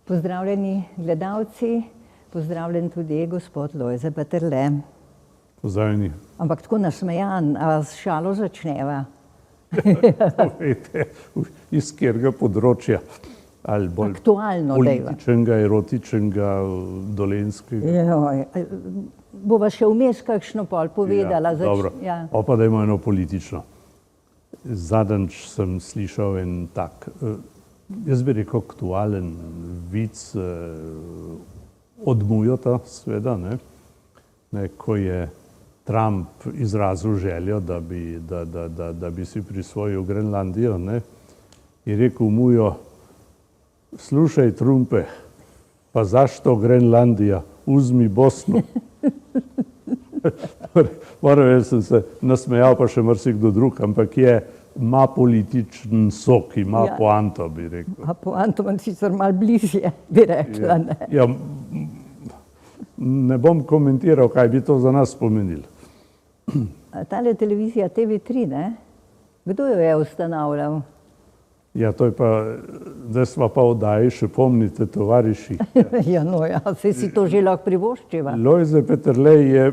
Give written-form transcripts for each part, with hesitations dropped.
Pozdravljeni gledalci, pozdravljen tudi gospod Lojze Peterle. Pozdravljeni. Ampak tako nasmejan, a s šalo začneva? Povejte, iz katerega področja? Ali bolj aktualno dejva. Političnega, erotičnega, dolenjskega? Joj, bova še vmes kakšno pol povedala. Ja, dobro. Ja. Pa dajmo eno politično. Zadnjič sem slišal en tak, jaz bi rekel aktualen vic od Mujota, seveda, ko je Trump izrazil željo, da bi si prisvojil Grenlandijo, je rekel Mujo: "Slušaj, Trumpe, pa zašto Grenlandija? Uzmi Bosno." Moram reči, sem se nasmejal, pa še marsikdo drug, ampak ima političen sok, ima poanto, bi rekel. A poanto vam sicer malo bližje, bi rekla, ne? Ja, ne bom komentiral, kaj bi to za nas pomenilo. Tale televizija TV3, ne? Kdo jo je ustanavljal? Ja, to je pa, zdaj sva pa v oddaji, še pomnite, tovariši. Ja, no ja, saj si to že lahko privoščiva. Lojze Peterle je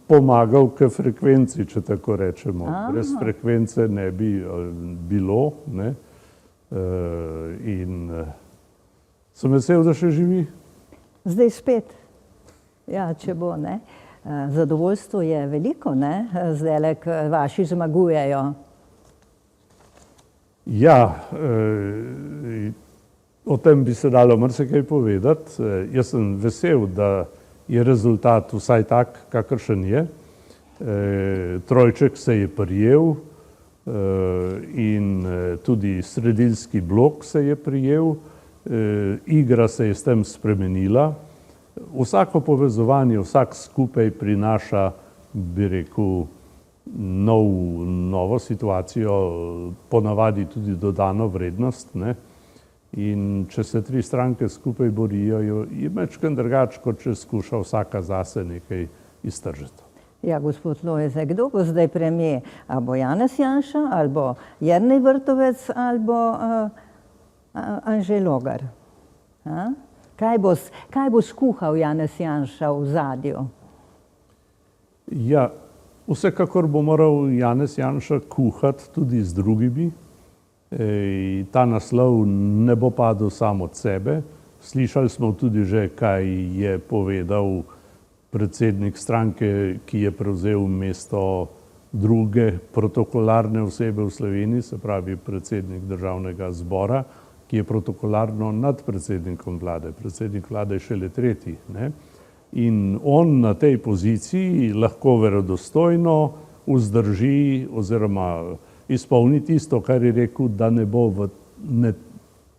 pomagal k frekvenci, če tako rečemo. Brez frekvence ne bi bilo, ne. In sem vesel, da še živi. Zdaj spet. Ja, če bo, ne. Zadovoljstvo je veliko, ne, zdajle, ko vaši zmagujejo. Ja, o tem bi se dalo marsikaj povedati. Jaz sem vesel, da je rezultat vsaj tak, kakršen je. Trojček se je prijel in tudi sredinski blok se je prijel. Igra se je s tem spremenila. Vsako povezovanje, vsak skupaj prinaša, bi rekel, novo situacijo, ponavadi tudi dodano vrednost, ne. In če se tri stranke skupaj borijo, je majčkeno drugače, kot če skuša vsaka zase nekaj iztržiti. Ja, gospod Lojze, kdo bo zdaj premier? A bo Janez Janša, ali bo Jernej Vrtovec, ali bo Anže Logar? Kaj bo skuhal Janez Janša v ozadju? Ja, vsekakor bo moral Janez Janša kuhati tudi z drugimi. Ta naslov ne bo padel sam od sebe. Slišali smo tudi že, kaj je povedal predsednik stranke, ki je prevzel mesto druge protokolarne osebe v Sloveniji, se pravi predsednik Državnega zbora, ki je protokolarno nad predsednikom vlade. Predsednik vlade je šele tretji, ne. In on na tej poziciji lahko verodostojno vzdrži oziroma izpolni tisto, kar je rekel, da ne bo ne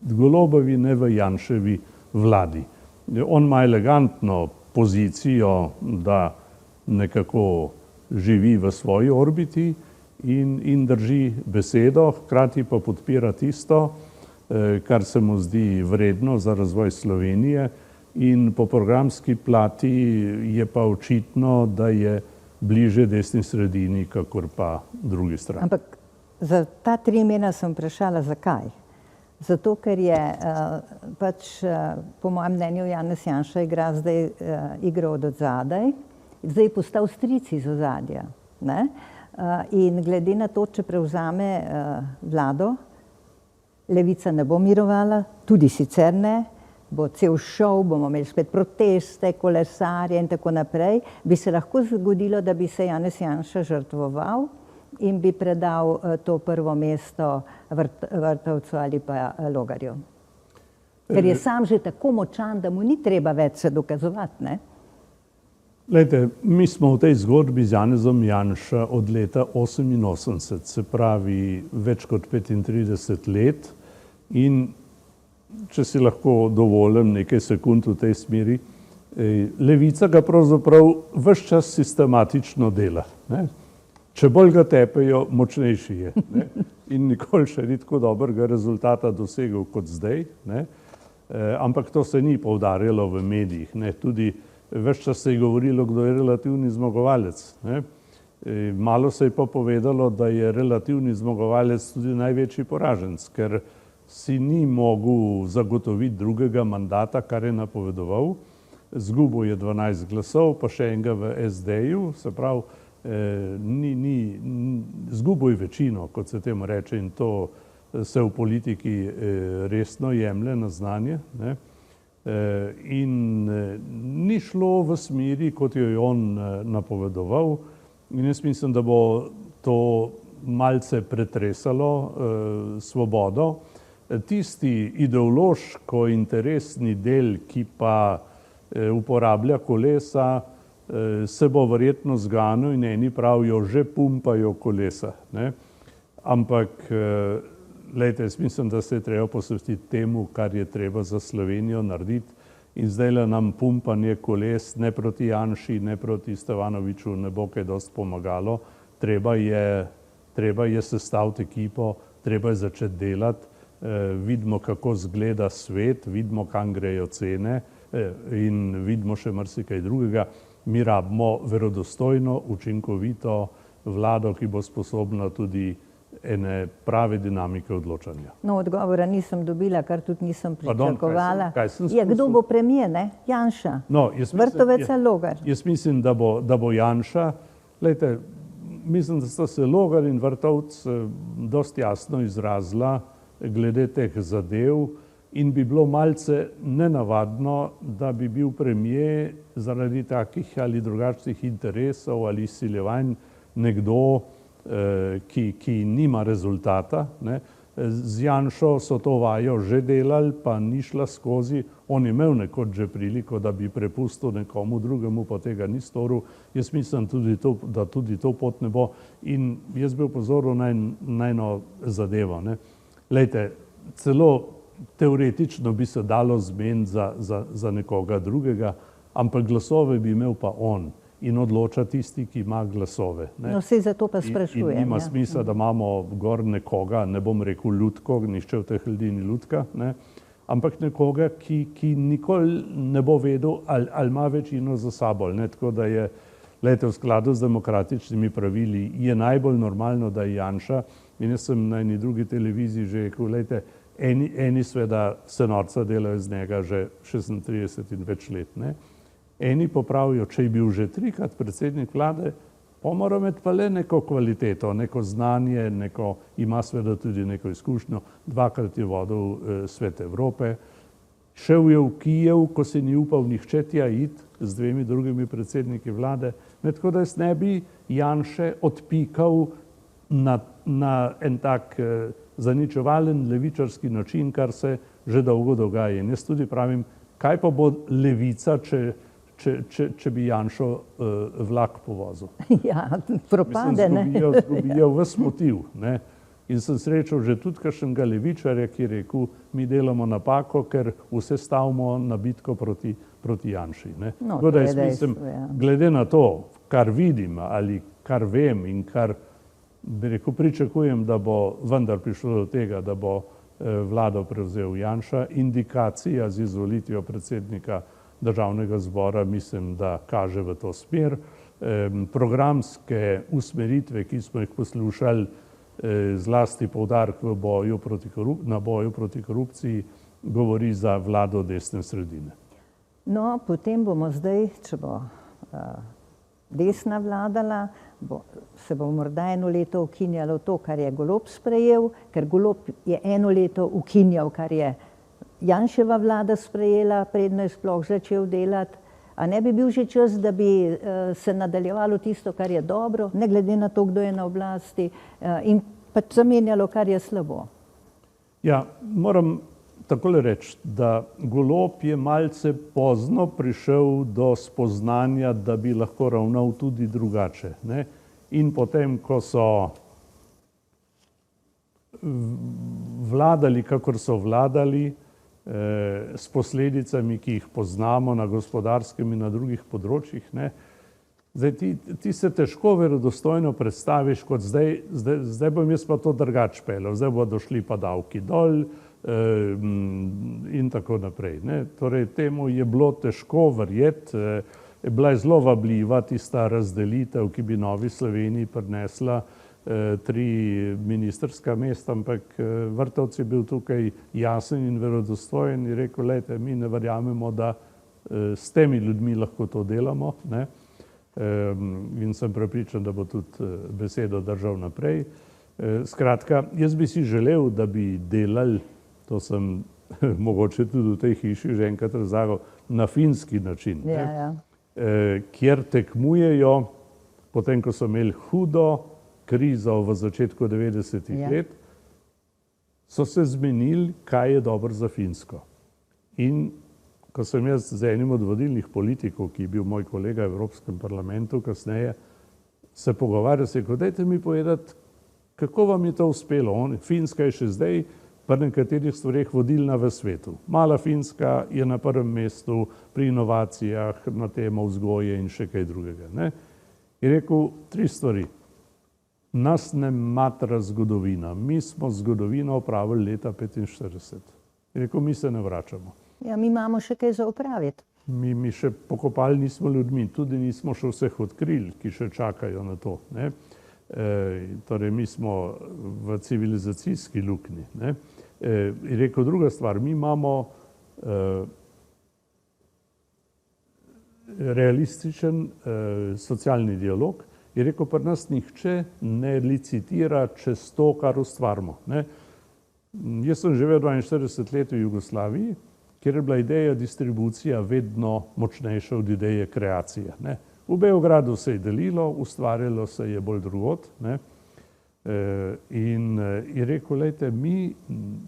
Golobovi, ne v Janševi vladi. On ima elegantno pozicijo, da nekako živi v svoji orbiti in drži besedo, hkrati pa podpira tisto, kar se mu zdi vredno za razvoj Slovenije. In po programski plati je pa očitno, da je bliže desni sredini, kakor pa drugi strani. Ampak za ta tri imena sem vprašala, zakaj? Zato, ker je pač po mojem mnenju Janez Janša igra zdaj igro od odzadaj, zdaj je postal stric iz ozadja, ne? In glede na to, če prevzame vlado, Levica ne bo mirovala, tudi sicer ne, bo cel šov, bomo imeli spet proteste, kolesarje in tako naprej, bi se lahko zgodilo, da bi se Janez Janša žrtvoval in bi predal to prvo mesto Vrtovcu ali pa Logarju. Ker je sam že tako močan, da mu ni treba več se dokazovati, ne? Glejte, mi smo v tej zgodbi z Janezom Janša od leta 1988, se pravi več kot 35 let, in če si lahko dovolim nekaj sekund v tej smeri, Levica ga pravzaprav ves čas sistematično dela, ne. Če bolj ga tepejo, močnejši je, ne. In nikoli še ni tako dobrega rezultata dosegel kot zdaj, ne. Ampak to se ni poudarjalo v medijih, ne. Tudi ves čas se je govorilo, kdo je relativni zmagovalec, ne. Malo se je pa povedalo, da je relativni zmagovalec tudi največji poraženec, ker si ni mogel zagotoviti drugega mandata, kar je napovedoval. Zgubil je 12 glasov, pa še enega v SD-ju, se pravi, zgubil je večino, kot se temu reče, in to se v politiki resno jemlje na znanje, ne. In ni šlo v smeri, kot jo je on napovedoval, in jaz mislim, da bo to malce pretresalo Svobodo. Tisti ideološko-interesni del, ki pa uporablja kolesa, se bo verjetno zganil in eni pravijo, že pumpajo kolesa, ne. Ampak, glejte, jaz mislim, da se je treba posvetiti temu, kar je treba za Slovenijo narediti, in zdajle nam pumpanje koles ne proti Janši, ne proti Stevanoviču ne bo kaj dosti pomagalo. Treba je sestaviti ekipo, treba je začeti delati, vidimo, kako izgleda svet, vidimo, kam grejo cene, in vidimo še marsikaj drugega. Mi rabimo verodostojno, učinkovito vlado, ki bo sposobna tudi ene prave dinamike odločanja. No, odgovora nisem dobila, kar tudi nisem pričakovala. Kaj sem kdo bo premier, ne? Janša? No, Vrtovec ali Logar? Jaz mislim, da bo Janša. Glejte, mislim, da sta se Logar in Vrtovec dosti jasno izrazila glede teh zadev in bi bilo malce nenavadno, da bi bil premier zaradi takih ali drugačnih interesov ali izsiljevanj nekdo, ki nima rezultata, ne. Z Janšo so to vajo že delali, pa ni šla skozi. On je imel nekoč že priliko, da bi prepustil nekomu drugemu, pa tega ni storil. Jaz mislim, da tudi to pot ne bo. In jaz bi opozoril na eno zadevo, ne. Glejte, celo teoretično bi se dalo zmeniti za nekoga drugega, ampak glasove bi imel pa on in odloča tisti, ki ima glasove, ne. No, saj zato pa sprašujem. In nima smisla, da imamo gor nekoga, ne bom rekel Ljudko, nihče v teh ljudi ni Ljudka, ne, ampak nekoga, ki nikoli ne bo vedel, ali ima večino za sabo, ne. Tako da je, glejte, v skladu z demokratičnimi pravili je najbolj normalno, da je Janša, in jaz sem na eni drugi televiziji že rekel, glejte, eni sveda se norca delajo iz njega že 36 in več let, ne. Eni pa pravijo, če je bil že 3-krat predsednik vlade, pa mora imeti pa le neko kvaliteto, neko znanje, ima sveda tudi neko izkušnjo, 2-krat je vodil Svet Evrope, šel je v Kijev, ko se ni upal nihče tja iti z 2 drugimi predsedniki vlade, ne, tako da jaz ne bi Janše odpikal na en tak zaničevalen levičarski način, kar se že dolgo dogaja. In jaz tudi pravim, kaj pa bo levica, če bi Janšo vlak povozil. Ja, propade, ne. Zgubijo ves motiv, ne. In sem srečal že tudi kakšnega levičarja, ki je rekel, mi delamo napako, ker vse stavimo na bitko proti Janši, ne. No, tako da jaz to je mislim, dejstvo, ja. glede na to, kar vidim ali kar vem in kar bi rekel, pričakujem, da bo vendar prišlo do tega, da bo vlado prevzel Janša. Indikacija z izvolitvijo predsednika Državnega zbora mislim, da kaže v to smer. Programske usmeritve, ki smo jih poslušali, zlasti poudarek na boju proti korupciji, govori za vlado desne sredine. No, potem bomo zdaj, če bo desna vladala, se bo morda 1 leto ukinjalo to, kar je Golob sprejel, ker Golob je 1 leto ukinjal, kar je Janševa vlada sprejela, predno je sploh začel delati. A ne bi bil že čas, da bi se nadaljevalo tisto, kar je dobro, ne glede na to, kdo je na oblasti, in pač zamenjalo, kar je slabo? Ja, moram takole reči, da Golob je malce pozno prišel do spoznanja, da bi lahko ravnal tudi drugače, ne. In potem, ko so vladali, kakor so vladali, s posledicami, ki jih poznamo na gospodarskem in na drugih področjih, ne. Zdaj, ti se težko verodostojno predstaviš kot zdaj bom jaz pa to drugače peljal, zdaj bodo šli pa davki dol in tako naprej, ne. Torej, temu je bilo težko verjeti, bila je zelo vabljiva tista razdelitev, ki bi Novi Sloveniji prinesla 3 ministrska mesta, ampak Vrtovec je bil tukaj jasen in verodostojen in rekel, lejte, mi ne verjamemo, da s temi ljudmi lahko to delamo, ne. In sem prepričan, da bo tudi besedo držal naprej. Skratka, jaz bi si želel, da bi delali, to sem mogoče tudi v tej hiši že enkrat razlagal, na finski način, kjer tekmujejo, potem ko so imeli hudo krizo v začetku 90-ih let, so se zmenili, kaj je dobro za Finsko. In ko sem jaz z enim od vodilnih politikov, ki je bil moj kolega v Evropskem parlamentu kasneje, se pogovarjal, se je rekel, dajte mi povedati, kako vam je to uspelo. Finska je še zdaj pri nekaterih stvareh vodilna v svetu. Mala Finska je na prvem mestu pri inovacijah, na temo vzgoje in še kaj drugega, ne. Je rekel 3 stvari. Nas ne matra zgodovina. Mi smo zgodovino opravili leta 1945. Je rekel, mi se ne vračamo. Ja, mi imamo še kaj za opraviti. Mi še pokopali nismo ljudmi, tudi nismo še vseh odkrili, ki še čakajo na to, ne. Torej, mi smo v civilizacijski luknji, ne. Je rekel, druga stvar, mi imamo realističen socialni dialog. Je rekel, pri nas nihče ne licitira čez to, kar ustvarimo, ne. Jaz sem živel 42 let v Jugoslaviji, kjer je bila ideja distribucija vedno močnejša od ideje kreacije, ne. V Beogradu se je delilo, ustvarjalo se je bolj drugod, ne. In je rekel, lejte, mi,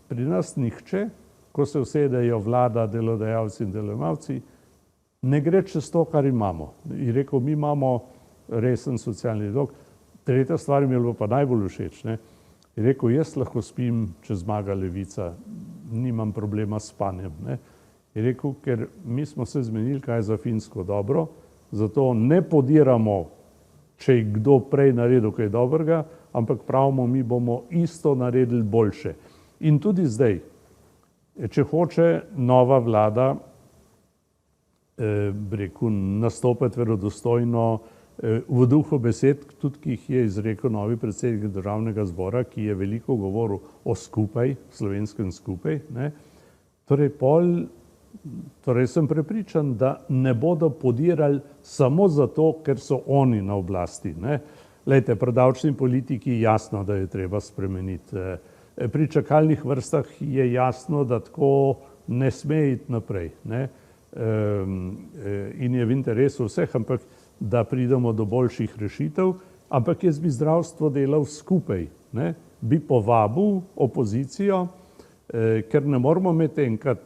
pri nas nihče, ko se usedejo vlada, delodajalci in delojemalci, ne gre čez to, kar imamo. Je rekel, mi imamo resen socialni dialog. Tretja stvar mi je bilo pa najbolj všeč, ne. Je rekel, jaz lahko spim, če zmaga Levica, nimam problema s spanjem, ne. Je rekel, ker mi smo se zmenili, kaj je za Finsko dobro, zato ne podiramo, če je kdo prej naredil kaj dobrega, ampak pravimo, mi bomo isto naredili boljše. In tudi zdaj, če hoče nova vlada, bi rekel, nastopati verodostojno, v duhu besed, tudi ki jih je izrekel novi predsednik Državnega zbora, ki je veliko govoril o skupaj, slovenskem skupaj, ne. Torej sem prepričan, da ne bodo podirali samo zato, ker so oni na oblasti, ne. Glejte, pri davčni politiki je jasno, da je treba spremeniti. Pri čakalnih vrstah je jasno, da tako ne sme iti naprej, ne. In je v interesu vseh, ampak da pridemo do boljših rešitev, ampak jaz bi zdravstvo delal skupaj, ne. Bi povabil opozicijo, ker ne moramo imeti enkrat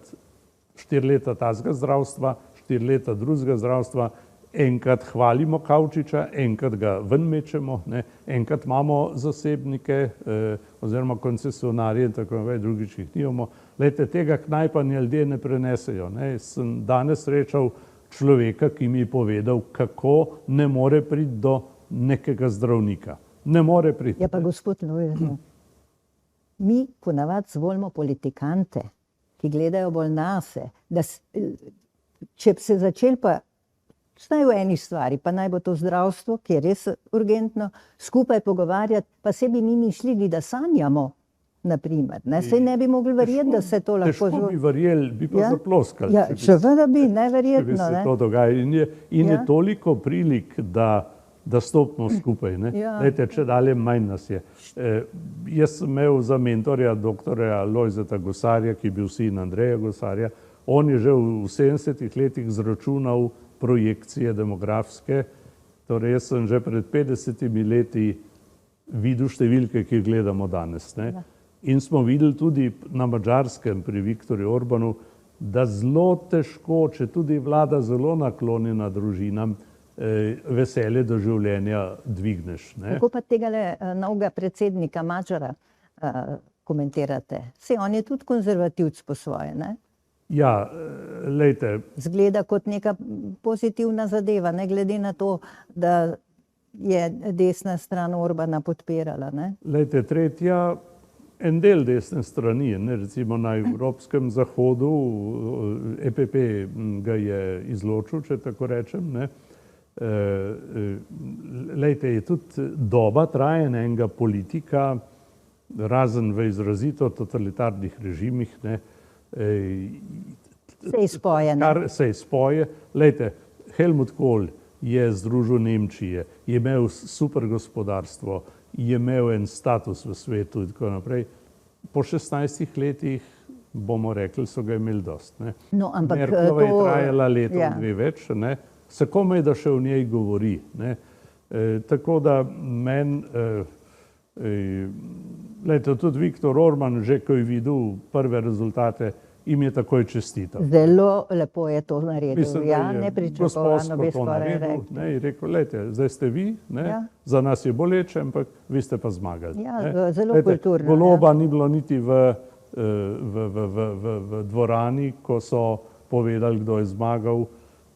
4 leta tazga zdravstva, 4 leta drugega zdravstva, enkrat hvalimo Kavčiča, enkrat ga ven mečemo, ne, enkrat imamo zasebnike oziroma koncesionarje in tako naprej, drugič jih nimamo. Glejte, tega knajpanja ljudje ne prenesejo, ne. Sem danes srečal človeka, ki mi je povedal, kako ne more priti do nekega zdravnika. Ne more priti. Ja pa gospod Lojze, mi ponavadi zvolimo politikante, ki gledajo bolj nase, da če bi se začeli pa vsaj v eni stvari, pa naj bo to zdravstvo, ki je res urgentno, skupaj pogovarjati, pa se bi mi mislili, da sanjamo, naprimer, ne, saj ne bi mogli verjeti, da se to lahko Težko bi verjeli, bi pa zaploskali. Ja, seveda bi, neverjetno, Če bi se ne. to dogaja. In je toliko prilik, da stopimo skupaj, ne. Glejte, če dalje manj nas je. Jaz sem imel za mentorja doktorja Lojzeta Gosarja, ki je bil sin Andreja Gosarja. On je že v 70-ih letih zračunal projekcije demografske. Torej, jaz sem že pred 50 leti videl številke, ki jih gledamo danes, ne. In smo videli tudi na Madžarskem pri Viktorju Orbanu, da zelo težko, če tudi vlada zelo naklonjena družinam, veselje do življenja dvigneš, ne. Kako pa tegale novega predsednika Madžara komentirate? Saj on je tudi konzervativec po svoje, ne? Ja, lejte. Zgleda kot neka pozitivna zadeva, ne glede na to, da je desna stran Orbana podpirala, ne? Lejte, tretja, en del desne strani, ne, recimo na Evropskem zahodu, EPP ga je izločil, če tako rečem, ne. Lejte, je tudi doba trajanja enega politika, razen v izrazito totalitarnih režimih, ne, Se izpoje, ne? kar se izpoje. Lejte, Helmut Kohl je združil Nemčije, je imel super gospodarstvo, je imel en status v svetu in tako naprej. Po 16 letih, bomo rekli, so ga imeli dost. Ne. No, ampak Merklova je to- trajala leto, ja. dve več, ne. Se komaj, da še o njej govori. Ne. Tako da meni, lejte, tudi Viktor Orban, že ko je videl prve rezultate, jim je takoj čestital. Zelo lepo je to naredil. Mislim, da Ja, je nepričakovano gospodsko bi to skoraj naredil, rekli. ne, in rekel, lejte, zdaj ste vi, ne, Ja. za nas je boleče, ampak vi ste pa zmagali. Ja, ne. zelo Glejte, kulturno, Goloba ni bilo niti v dvorani, ko so povedali, kdo je zmagal.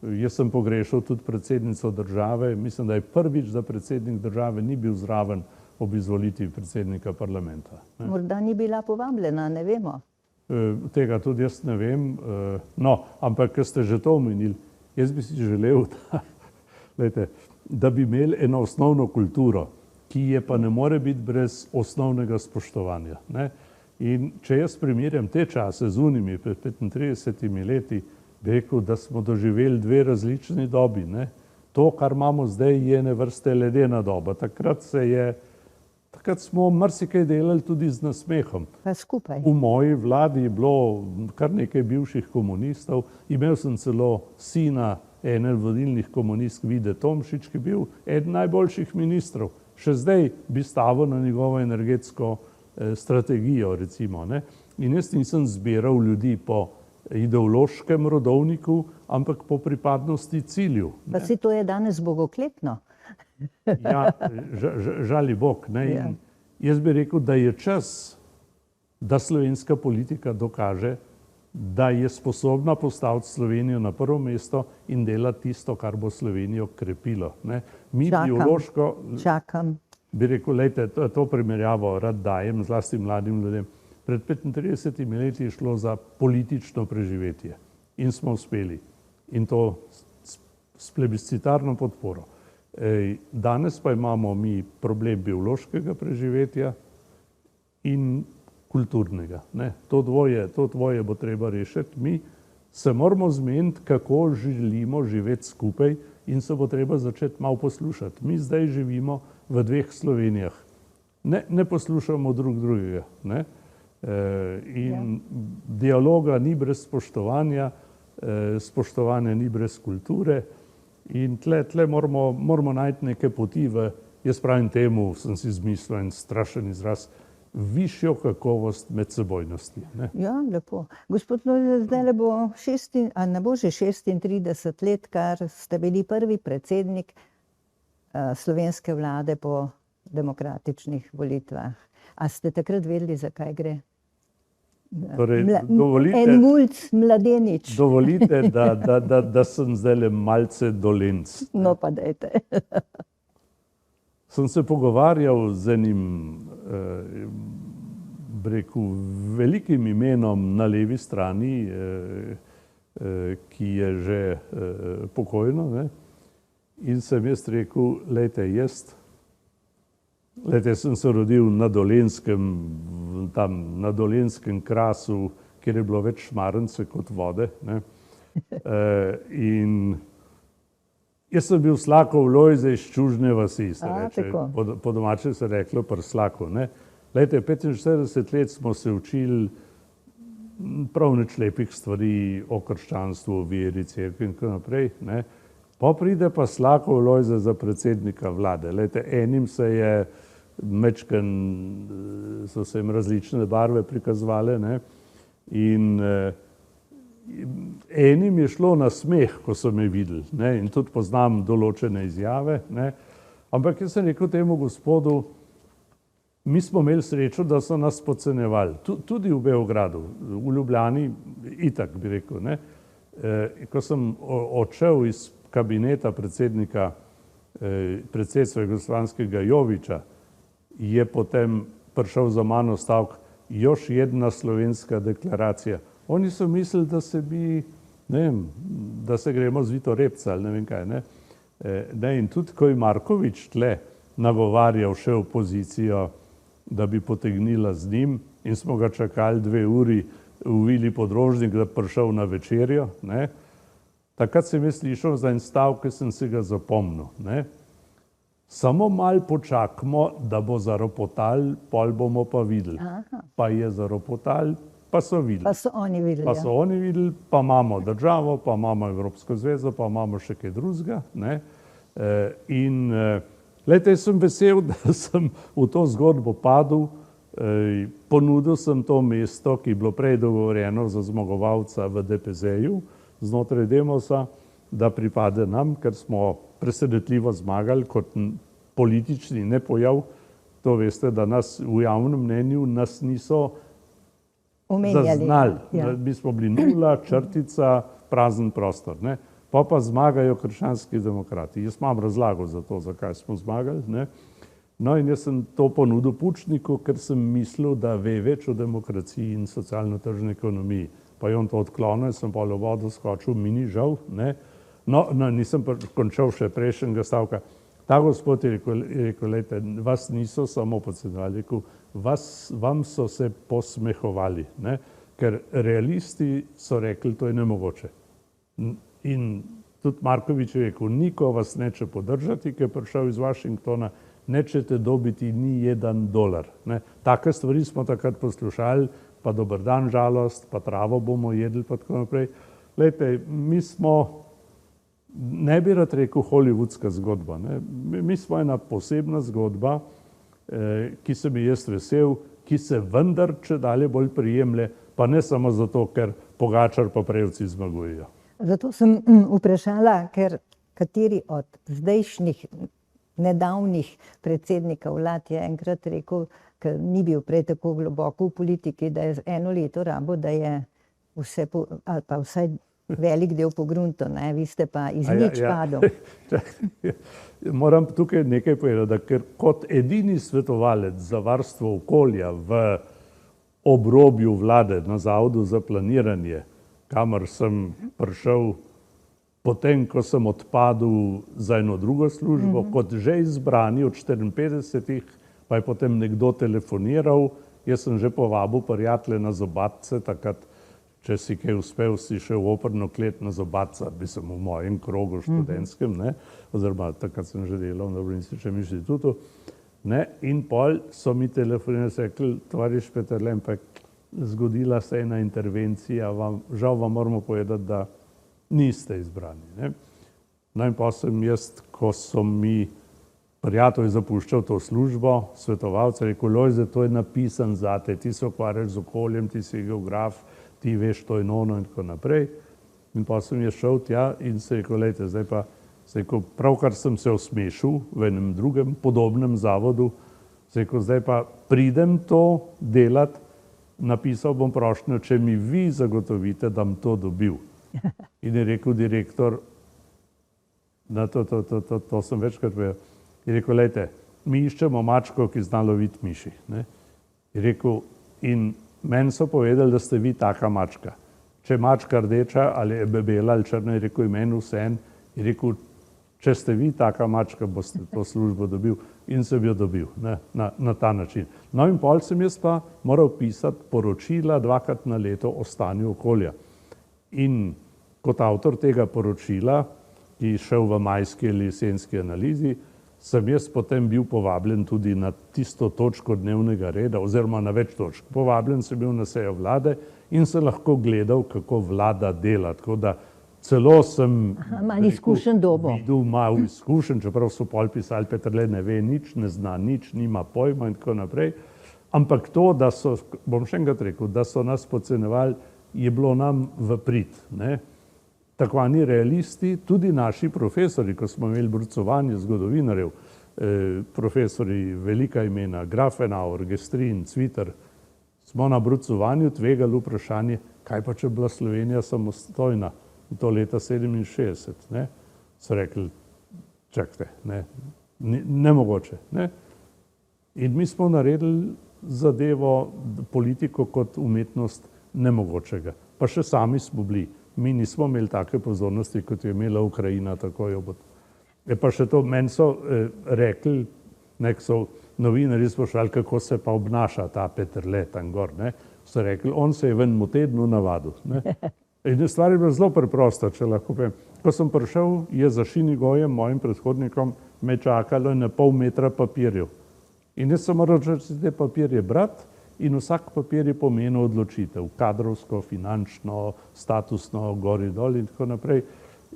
Jaz sem pogrešal tudi predsednico države. Mislim, da je prvič, da predsednik države ni bil zraven ob izvolitvi predsednika parlamenta. Ne. Morda ni bila povabljena, ne vemo. Tega tudi jaz ne vem. No, ampak, ker ste že to omenili, jaz bi si želel, lejte, da bi imeli eno osnovno kulturo, ki je pa ne more biti brez osnovnega spoštovanja. Ne. In če jaz primerjam te čase z unimi pred 35 leti, bi rekel, da smo doživeli dve različni dobi. Ne. To, kar imamo zdaj, je ene vrste ledena doba. Takrat smo marsikaj delali tudi z nasmehom. Pa skupaj. V moji vladi je bilo kar nekaj bivših komunistov. Imel sem celo sina ene vodilnih komunistk, Vide Tomšič, ki je bil eden najboljših ministrov. Še zdaj bi stavil na njegovo energetsko strategijo, recimo. Ne. In jaz nisem zbiral ljudi po ideološkem rodovniku, ampak po pripadnosti cilju. Pa si to je danes bogokletno. Ja, žali Bog. Ne. Ja. In jaz bi rekel, da je čas, da slovenska politika dokaže, da je sposobna postaviti Slovenijo na prvo mesto in delati tisto, kar bo Slovenijo krepilo. Ne. Mi biološko, Čakam. bi rekel, lejte, to primerjavo rad dajem, zlasti mladim ljudem. Pred 35 leti je šlo za politično preživetje in smo uspeli. In to s plebiscitarno podporo. Danes pa imamo mi problem biološkega preživetja in kulturnega. Ne. To dvoje bo treba rešiti. Mi se moramo zmeniti, kako želimo živeti skupaj in se bo treba začeti malo poslušati. Mi zdaj živimo v dveh Slovenijah. Ne poslušamo drug drugega. Ne. In dialoga ni brez spoštovanja, spoštovanja ni brez kulture. In tle moramo najti neke poti jaz pravim temu, sem si izmislil en strašen izraz, višjo kakovost medsebojnosti. Ne? Ja, lepo. Gospod Lojze, zdaj bo ne bo že 36 let, kar ste bili prvi predsednik slovenske vlade po demokratičnih volitvah. A ste takrat vedeli, za kaj gre? Torej, En mulc, mladenič. Dovolite, da sem zdajle malce dolenc. No pa dajte. Sem se pogovarjal z enim, rekel, velikim imenom na levi strani, ki je že pokojno, ne? In sem jaz rekel, lejte, sem se rodil na Dolenjskem, tam na Dolenjskem Krasu, kjer je bilo več šmarnice kot vode, ne? In jaz sem bil Slakov Lojze iz Čužne vasi, se reče, po domače se reklo pri Slaku, ne. Lejte, 45 let smo se učili prav nič lepih stvari o krščanstvu, o veri, cerkvi in tako naprej, ne. Pa pride pa Slakov Lojze za predsednika vlade. Lejte, enim se je so se jim različne barve prikazovale, ne. In enim je šlo na smeh, ko so me videli, ne, in tudi poznam določene izjave, ne, ampak jaz sem rekel temu gospodu, mi smo imeli srečo, da so nas podcenjevali, tudi v Beogradu, v Ljubljani itak, bi rekel, ne. Ko sem odšel iz kabineta predsednika predsedstva Jugoslovanskega Jovića, je potem prišel za mano stavek, još jedna slovenska deklaracija. Oni so mislili, da se bi, ne vem, da se gremo zvito repca ali ne vem kaj, ne. Ne, in tudi, ko je Markovič tle nagovarjal še opozicijo, da bi potegnila z njim in smo ga čakali 2 uri v Vili Podrožnik, da prišel na večerjo, ne, takrat sem jaz slišal za en stavek, ki sem si ga zapomnil, ne. Samo malo počakamo, da bo zaropotal, pol bomo pa videli. Pa je zaropotal, pa so videli. Pa so oni videli. Pa so oni videli, pa imamo državo, pa imamo Evropsko zvezo, pa imamo še kaj drugega, ne. In glejte, jaz sem vesel, da sem v to zgodbo padel, ponudil sem to mesto, ki je bilo prej dogovorjeno za zmagovalca v DPZ-ju, znotraj Demosa, da pripade nam, ker smo presenetljivo zmagali kot politični nepojav. To veste, da nas v javnem mnenju nas niso zaznali. Ja. Mi smo bili 0, črtica, prazen prostor. Ne. Pa zmagajo krščanski demokrati. Jaz imam razlago za to, zakaj smo zmagali. Ne. No in jaz sem to ponudil Pučniku, ker sem mislil, da ve več o demokraciji in socialno-tržni ekonomiji. Pa je on to odklonil, sem pa v vodo skočil, mi ni žal. Ne. No, nisem pa končal še prejšnjega stavka. Ta gospod je rekel, lejte, vas niso samo podcenjevali, rekel, vam so se posmehovali, ne? Ker realisti so rekli, to je nemogoče. In tudi Markovič je rekel, niko vas neče podržati, ki je prišel iz Washingtona, nečete dobiti ni $1. Ne? Take stvari smo takrat poslušali, pa dober dan žalost, pa travo bomo jedli, pa tako naprej. Lejte, mi smo, ne bi rad rekel hollywoodska zgodba, ne? Mi smo ena posebna zgodba, ki se bi jaz vesel, ki se vendar če dalje bolj prijemlje, pa ne samo zato, ker Pogačar pa Prevci zmagujejo. Zato sem vprašala, ker kateri od zdajšnjih nedavnih predsednikov vlad je enkrat rekel, ker ni bil prej tako globoko v politiki, da je 1 leto rabo, da je vse, ali pa vsaj velik del pogrunto, ne? Vi ste pa iz nič padel. Moram tukaj nekaj povedati, ker kot edini svetovalec za varstvo okolja v obrobju vlade na Zavodu za planiranje, kamor sem prišel potem, ko sem odpadel za eno drugo službo, kot že izbrani od 54, pa je potem nekdo telefoniral, jaz sem že povabil prijatelje na Zobatce, takrat, če si kaj uspel, si šel v operno klet na Zobatca, mislim v mojem krogu študentskem, ne, oziroma takrat sem že delal na Urbanističnem inštitutu, ne, in pol so mi telefonirali, so rekli, tovariš Peterle, ampak zgodila se ena intervencija, žal vam moramo povedati, da niste izbrani, ne. No in pa sem jaz, ko so mi prijatelji zapuščal to službo, svetovalce, rekel, Lojze, to je napisan zate, ti se ukvarjaš z okoljem, ti si geograf, ti veš to in ono in tako naprej. In pa sem jaz šel tja in se rekel, lejte, zdaj pa, pravkar sem se osmešil v enem drugem podobnem zavodu, se rekel, zdaj pa pridem to delati, napisal bom prošnjo, če mi vi zagotovite, da bom to dobil. In je rekel direktor, na to sem večkrat povedal, je rekel, lejte, mi iščemo mačko, ki zna loviti miši, ne. Je rekel, in meni so povedali, da ste vi taka mačka. Če je mačka rdeča ali je bela ali črna, je rekel, meni vseeno, je rekel, če ste vi taka mačka, boste to službo dobil, in sem jo dobil, ne, na ta način. No in pol sem jaz pa moral pisati poročila 2-krat na leto o stanju okolja. In kot avtor tega poročila, ki je šel v majski ali jesenski analizi, sem jaz potem bil povabljen tudi na tisto točko dnevnega reda, oziroma na več točk. Povabljen sem bil na sejo vlade in sem lahko gledal, kako vlada dela. Tako da celo sem videl malo izkušen, čeprav so pol pisali, Peterle ne ve nič, ne zna nič, nima pojma in tako naprej. Ampak to, da so, bom še enkrat rekel, da so nas podcenjevali, je bilo nam v prid, ne. Takvani realisti, tudi naši profesori, ko smo imeli brucovanje zgodovinarjev, profesori velika imena, Grafenauer, Gestrin, Cviter, smo na brucovanju tvegali vprašanje, kaj pa če bila Slovenija samostojna, in to leta 67, ne. So rekli, čakajte, ne, nemogoče, ne. In mi smo naredili zadevo, politiko kot umetnost nemogočega. Pa še sami smo bili. Mi nismo imeli take pozornosti, kot je imela Ukrajina, tako jo bo. Je pa še to, meni so rekli, nek so novinarji sprašvali, kako se pa obnaša ta Peterle tam gor, ne. So rekli, on se je v enem tednu navadil, ne. In stvar je bila zelo preprosta, če lahko povem. Ko sem prišel, je za Šinigojem, mojim predhodnikom, me čakalo na pol metra papirjev. In jaz sem moral te papirje brati in vsak papir je pomenil odločitev, kadrovsko, finančno, statusno, gori dol in tako naprej.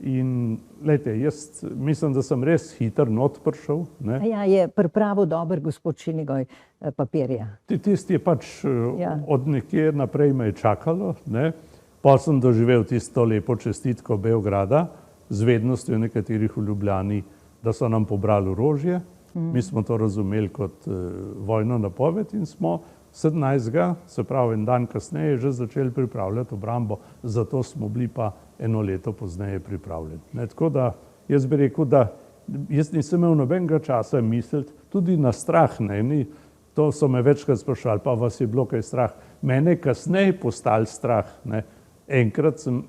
In glejte, jaz mislim, da sem res hiter not prišel, ne. Ja, je pripravil dober gospod Šinigoj papirja. Tisti je pač od nekje naprej me je čakalo, ne. Pa sem doživel tisto lepo čestitko Beograda z vednostjo nekaterih v Ljubljani, da so nam pobrali orožje. Mi smo to razumeli kot vojno napoved in smo 17. se pravi en dan kasneje, že začeli pripravljati obrambo, zato smo bili pa eno leto pozneje pripravljeni. Ne, tako da jaz bi rekel, da jaz nisem imel nobenega časa misliti tudi na strah, ne. To so me večkrat sprašvali, pa vas je bilo kaj strah. Mene kasneje postali strah, ne. Enkrat sem,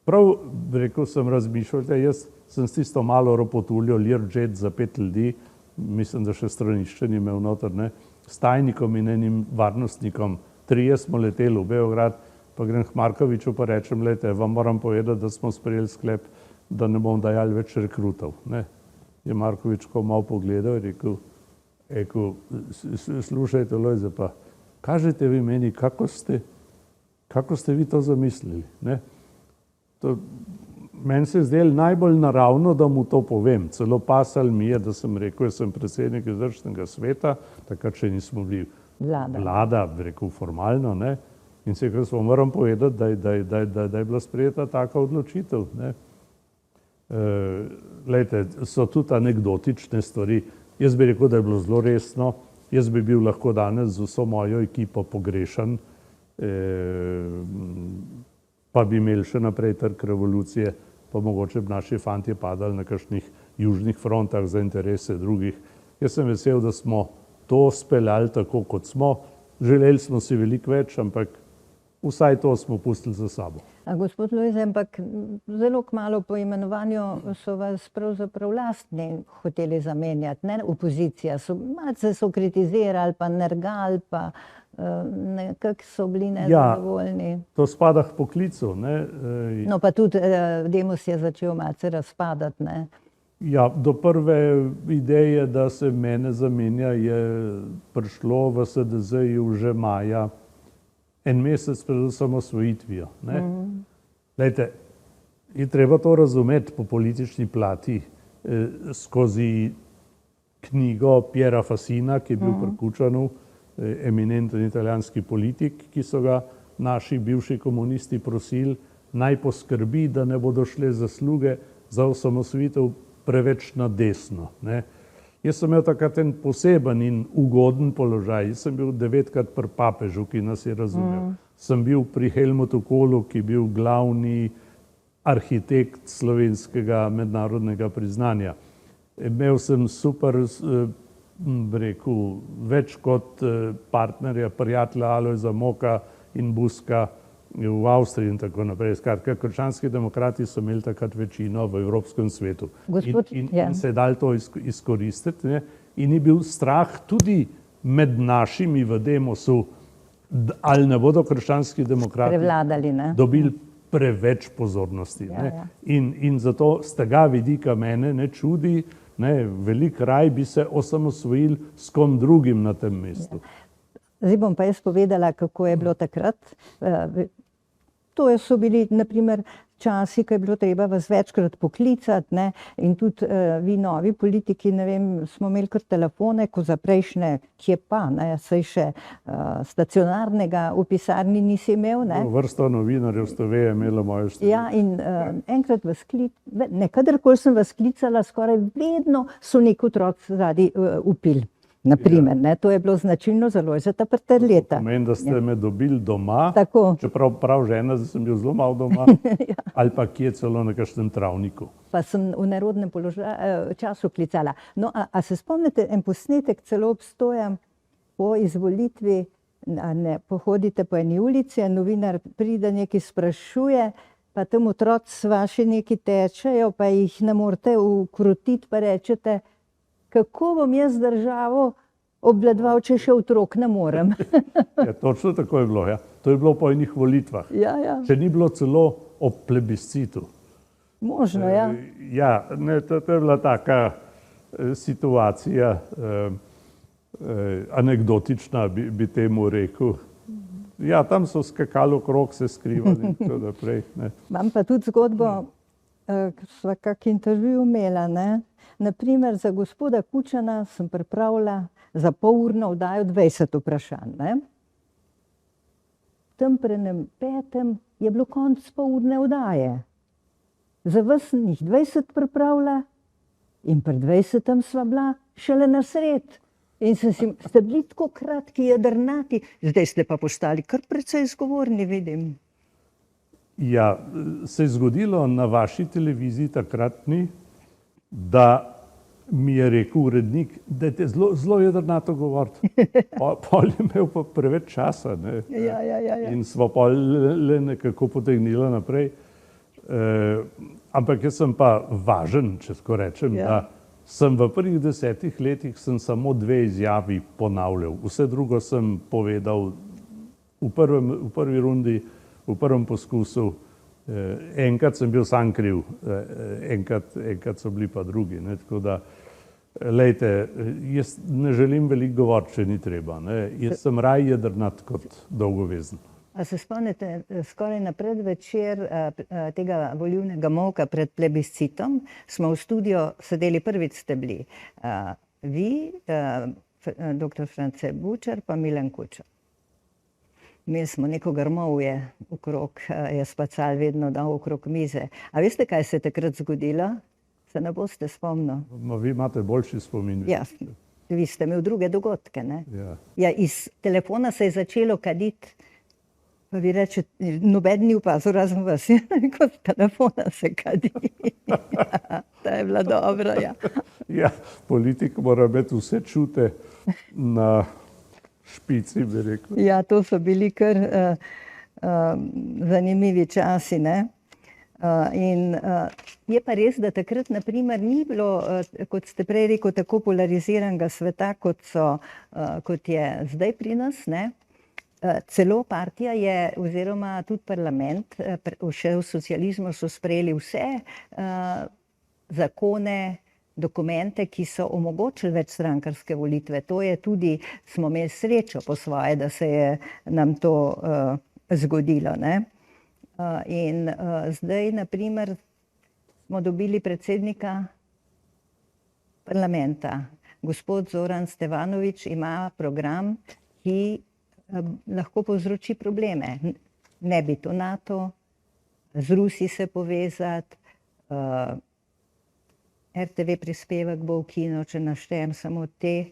prav rekel sem razmišljal, da jaz sem s tisto malo ropotuljo, Learjet za 5 ljudi, mislim, da še stranišče ni imel noter, ne, s tajnikom in enim varnostnikom, 3 smo leteli v Beograd, pa grem k Markoviču pa rečem, lejte, vam moram povedati, da smo sprejeli sklep, da ne bomo dajali več rekrutov, ne. Je Markovič ko malo pogledal in rekel, slušajte, Lojze, pa kažite vi meni, kako ste vi to zamislili, ne. Meni se je zdelo najbolj naravno, da mu to povem. Celo pasal mi je, da sem rekel, jaz sem predsednik izvršnega sveta, takrat še nismo bili vlada, bi rekel formalno, ne. In se je moram povedati, da je bila sprejeta taka odločitev, ne. Glejte, so tudi anekdotične stvari. Jaz bi rekel, da je bilo zelo resno. Jaz bi bil lahko danes z vso mojo ekipo pogrešan, pa bi imeli še naprej trk revolucije, pa mogoče bi naši fantje padali na kakšnih južnih frontah za interese drugih. Jaz sem vesel, da smo to speljali tako, kot smo. Želeli smo si veliko več, ampak vsaj to smo pustili za sabo. Gospod Lojze, ampak zelo kmalu po imenovanju so vas pravzaprav lastni hoteli zamenjati, ne opozicija. Malce so kritizirali, pa nergali, pa nekako so bili nezadovoljni. Ja, to spada k poklicu, ne. No, pa tudi Demos je začel malce razpadati, ne. Ja, do prve ideje, da se mene zamenja, je prišlo v SDZ-ju že maja, en mesec pred osamosvojitvijo, ne. Glejte, je treba to razumeti po politični plati skozi knjigo Piera Fassina, ki je bil pri Kučanu, eminenten italijanski politik, ki so ga naši bivši komunisti prosili, naj poskrbi, da ne bodo šle zasluge za osamosvojitev preveč na desno, ne. Jaz sem imel takrat en poseben in ugoden položaj. Jaz sem bil 9-krat pri papežu, ki nas je razumel. Sem bil pri Helmutu Kohlu, ki je bil glavni arhitekt slovenskega mednarodnega priznanja. Imel sem super, bi rekel, več kot partnerja, prijatelja Alojza Moka in Buska v Avstriji in tako naprej. Skratka, krščanski demokrati so imeli takrat večino v evropskem svetu. In se je dalo to izkoristiti, ne. In je bil strah tudi med našimi v Demosu, ali ne bodo krščanski demokrati dobili preveč pozornosti, ne. In zato z tega vidika mene ne čudi, ne, velik raj bi se osamosvojili s kom drugim na tem mestu. Zdaj bom pa jaz povedala, kako je bilo takrat. To so bili, na primer, časi, ko je bilo treba vas večkrat poklicati, ne, in tudi vi novi politiki, ne vem, smo imeli kar telefone, ko za prejšnje, kje pa, ne, saj še stacionarnega v pisarni nisi imel, ne. Vrsto novinarjev ste ve imela moje številke. Ja, in enkrat vas kadarkoli sem vas klicala, skoraj vedno so neki otroci zadaj vpili. Naprimer, ne, to je bilo značilno za Lojzeta Peterleta. To pomeni, da ste me dobili doma, čeprav prav žena, da sem bil zelo malo doma, ali pa kje celo na kakšnem travniku. Pa sem v nerodnem času klicala. No, a se spomnite, en posnetek celo obstoja po izvolitvi, pohodite po eni ulici, novinar pride, nekaj sprašuje pa tam otroci vaši neki tečejo, pa jih ne morete ukrotiti, pa rečete, kako bom jaz državo obvladoval, če še otrok ne morem. Ja, točno tako je bilo. Ja. To je bilo po enih volitvah. Ja, ja. Če ni bilo celo o plebiscitu. Možno, ja. Ja, ne, to je bila taka situacija, anekdotična bi temu rekel. Ja, tam so skakali okrog, se skrivali in tako naprej. Ne. Imam pa tudi zgodbo, sva kak intervju imela, ne. Naprimer, za gospoda Kučana sem pripravila za polurno oddajo 20 vprašanj, ne. Tam pri enem 5. je bilo konec polurne oddaje. Za vas sem jih 20 pripravila in pri 20. sva bila šele na sred. In ste bili tako kratki, jedrnati, zdaj ste pa postali kar precej zgovorni, vidim. Ja, se je zgodilo na vaši televiziji takratni, da mi je rekel urednik, da je zelo jedrnato govoriti. Pol je imel pa preveč časa, ne. Ja. In smo pol le nekako potegnili naprej. Ampak jaz sem pa važen, če tako rečem, da sem v prvih 10 letih sem samo 2 izjavi ponavljal. Vse drugo sem povedal v prvi rundi, v prvem poskusu. Enkrat sem bil sam kriv, enkrat so bili pa drugi. Ne? Tako da, lejte, jaz ne želim veliko govoriti, če ni treba. Ne? Jaz sem raj jedrnat kot dolgovezen. A se spomnite, skoraj na predvečer tega volilnega molka pred plebiscitom smo v studiu sedeli, prvič ste bili. Vi, dr. France Bučar, pa Milan Kučan. Imeli smo neko grmovje okrog, je Spacal vedno dal okrog mize. A veste, kaj se je takrat zgodilo? Se ne boste spomnili? Vi imate boljši spomin. Ja, vi ste imeli druge dogodke, ne? Ja. Ja, iz telefona se je začelo kaditi. Pa vi rečete, noben ni opazil, razen vas, kot telefona se kadi. Ta je bila dobra, ja. Ja, politik mora imeti vse čute na špici, bi rekel. Ja, to so bili kar zanimivi časi, ne. In je pa res, da takrat naprimer ni bilo, kot ste prej rekel, tako polariziranega sveta, kot je zdaj pri nas, ne. Celo partija je, oziroma tudi parlament, še v socializmu so sprejeli vse zakone, dokumente, ki so omogočili večstrankarske volitve. To je tudi, smo imeli srečo po svoje, da se je nam to zgodilo, ne. In zdaj, naprimer, smo dobili predsednika parlamenta. Gospod Zoran Stevanovič ima program, ki lahko povzroči probleme. Ne biti v NATO, z Rusi se povezati, RTV prispevek bo ukinil, če naštejem samo te.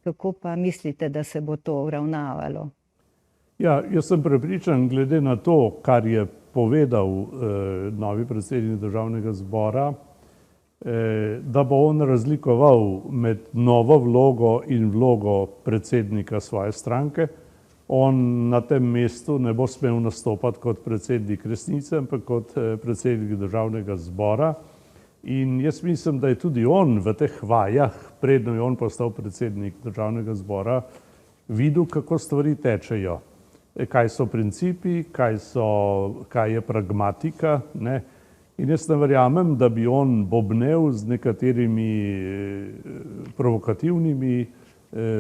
Kako pa mislite, da se bo to uravnavalo? Ja, jaz sem prepričan, glede na to, kar je povedal novi predsednik Državnega zbora, da bo on razlikoval med novo vlogo in vlogo predsednika svoje stranke. On na tem mestu ne bo smel nastopati kot predsednik resnice, ampak kot predsednik Državnega zbora. In jaz mislim, da je tudi on v teh vajah, predno je on postal predsednik Državnega zbora, videl, kako stvari tečejo. Kaj so principi, kaj je pragmatika, ne? In jaz ne verjamem, da bi on bobnel z nekaterimi provokativnimi,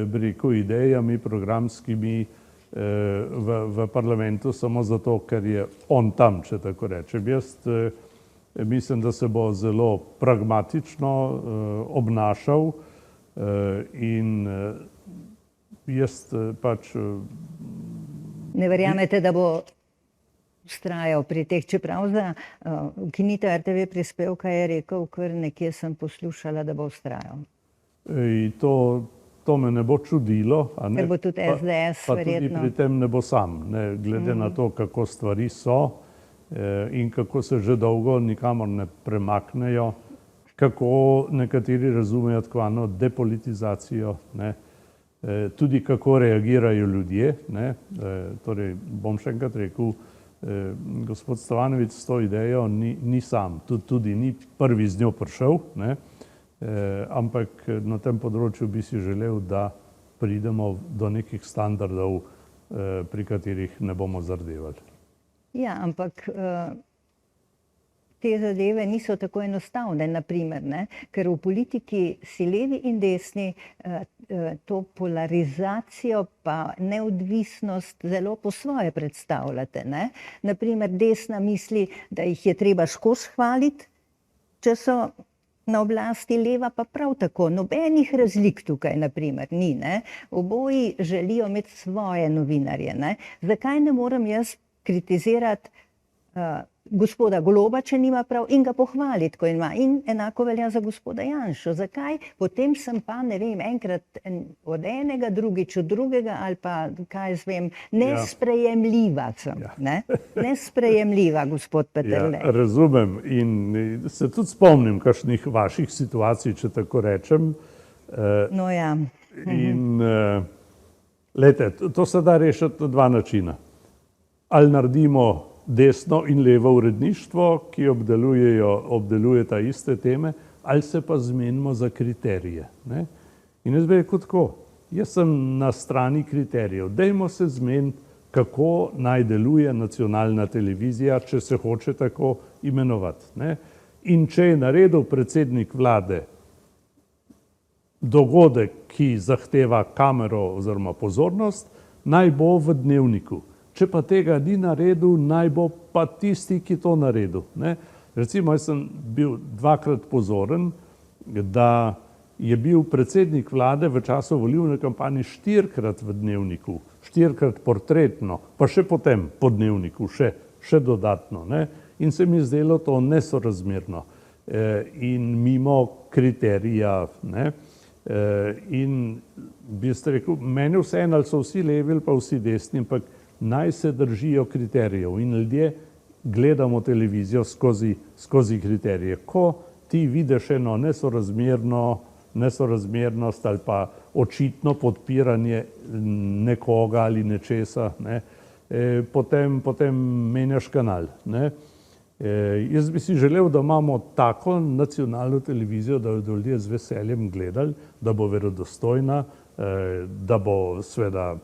bi rekel, idejami, programskimi, v parlamentu samo zato, ker je on tam, če tako rečem. Jaz mislim, da se bo zelo pragmatično obnašal in jaz pač... Ne verjamete, da bo vztrajal pri teh, čeprav za ukinitev RTV prispevka je rekel, kar nekje sem poslušala, da bo vztrajal. To me ne bo čudilo, a ne? Ker bo tudi SDS pa verjetno. tudi pri tem ne bo sam, ne? Glede na to, kako stvari so in kako se že dolgo nikamor ne premaknejo, kako nekateri razumejo tako zvano depolitizacijo, ne? Tudi kako reagirajo ljudje, ne? Torej, bom še enkrat rekel, Gospod Stevanovič s to idejo ni sam, tudi ni prvi z njo prišel, ne? Ampak na tem področju bi si želel, da pridemo do nekih standardov, pri katerih ne bomo zardevali. Ja, ampak te zadeve niso tako enostavne, naprimer, ne? Ker v politiki si levi in desni to polarizacijo pa neodvisnost zelo po svoje predstavljate, ne? Naprimer, desna misli, da jih je treba skozi hvaliti, če so na oblasti, leva pa prav tako. Nobenih razlik tukaj, naprimer, ni, ne? Oboji želijo imeti svoje novinarje, ne? Zakaj ne morem jaz kritizirati gospoda Goloba, če nima prav, in ga pohvaliti, ko ima. In enako velja za gospoda Janšo. Zakaj? Potem sem pa, ne vem, enkrat od enega, drugič od drugega, ali pa, kaj jaz vem, nesprejemljiva sem. Ne? Nesprejemljiva, gospod Peterle. Ja, razumem in se tudi spomnim kakšnih vaših situacij, če tako rečem. No ja. In glejte, to se da rešiti na dva načina. Ali naredimo desno in levo uredništvo, ki obdelujeta iste teme, ali se pa zmenimo za kriterije, ne? In jaz bi rekel tako, jaz sem na strani kriterijev. Dajmo se zmeniti, kako naj deluje nacionalna televizija, če se hoče tako imenovati, ne? In če je naredil predsednik vlade dogodek, ki zahteva kamero oziroma pozornost, naj bo v Dnevniku. Če pa tega ni naredil, naj bo pa tisti, ki to naredil, ne? Recimo, jaz sem bil dvakrat pozoren, da je bil predsednik vlade v času volilne kampanje 4-krat v Dnevniku, 4-krat portretno, pa še potem po Dnevniku, še dodatno, ne? In se mi zdelo to nesorazmerno in mimo kriterija, ne? In bi ste rekel, meni vseeno, ali so vsi levi ali pa vsi desni, ampak naj se držijo kriterijev in ljudje gledamo televizijo skozi kriterije. Ko ti vidiš eno nesorazmernost ali pa očitno podpiranje nekoga ali nečesa, ne, potem menjaš kanal, ne. Jaz bi si želel, da imamo tako nacionalno televizijo, da jo ljudje z veseljem gledali, da bo verodostojna, da bo seveda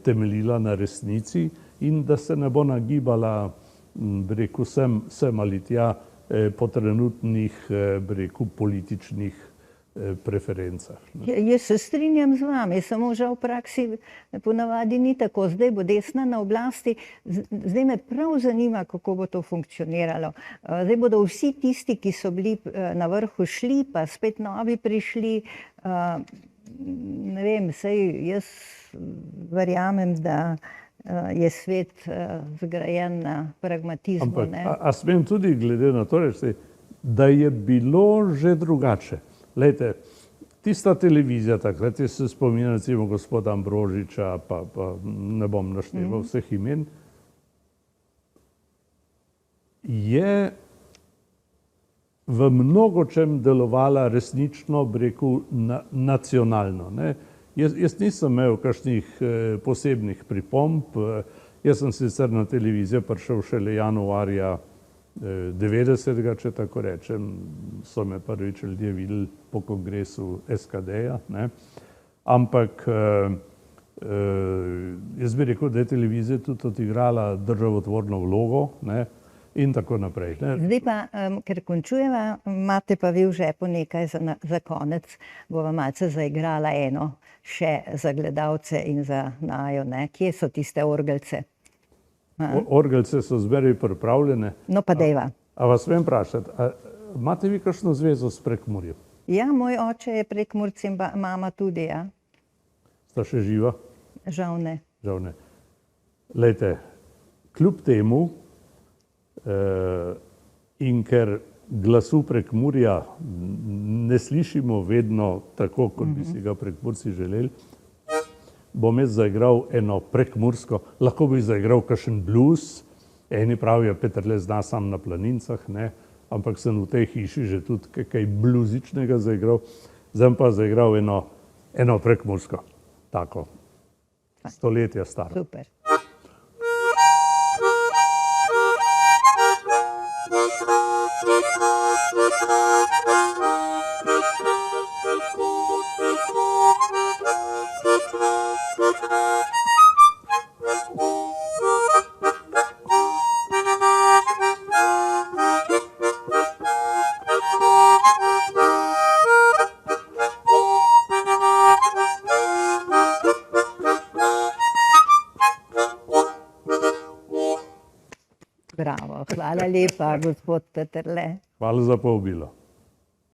temeljila na resnici in da se ne bo nagibala, bi rekel, sem ali tja po trenutnih, bi rekel, političnih preferencah. Jaz se strinjam z vami, samo žal v praksi ponavadi ni tako. Zdaj bo desna na oblasti, zdaj me prav zanima, kako bo to funkcioniralo. Zdaj bodo vsi tisti, ki so bili na vrhu, šli, pa spet novi prišli. Ne vem, saj jaz verjamem, da je svet zgrajen na pragmatizmu. Ampak, a smem tudi glede na to reči, da je bilo že drugače. Glejte, tista televizija takrat, jaz se spominjam recimo gospoda Ambrožiča, pa ne bom našteval vseh imen, je v mnogočem delovala resnično, bi rekel, nacionalno, ne. Jaz nisem imel kakšnih posebnih pripomb, jaz sem sicer na televizijo prišel šele januarja 90, če tako rečem, so me prvič ljudje videli po kongresu SKD-ja, ne. Ampak jaz bi rekel, da je televizija tudi odigrala državotvorno vlogo, ne, in tako naprej, ne. Zdaj pa, ker končujeva, imate pa vi v žepu nekaj za konec, bova malce zaigrala eno še za gledalce in za najo, ne. Kje so tiste orgelce? Orgelce so zmeraj pripravljene. No pa dejva. A vas smem vprašati, imate vi kakšno zvezo s Prekmurjem? Ja, moj oče je Prekmurec in mama tudi, ja. Sta še živa? Žal ne. Žal ne. Glejte, kljub temu in ker glasu Prekmurja ne slišimo vedno tako, kot bi si ga Prekmurci želeli, bom jaz zaigral eno prekmursko, lahko bi zaigral kakšen blues, eni pravijo, Peterle zna sam na planincah, ne, ampak sem v tej hiši že tudi kaj bluzičnega zaigral, zdaj pa zaigral eno prekmursko, tako, stoletja staro. Super. Bravo, hvala lepa, gospod Peterle. Hvala za povabilo.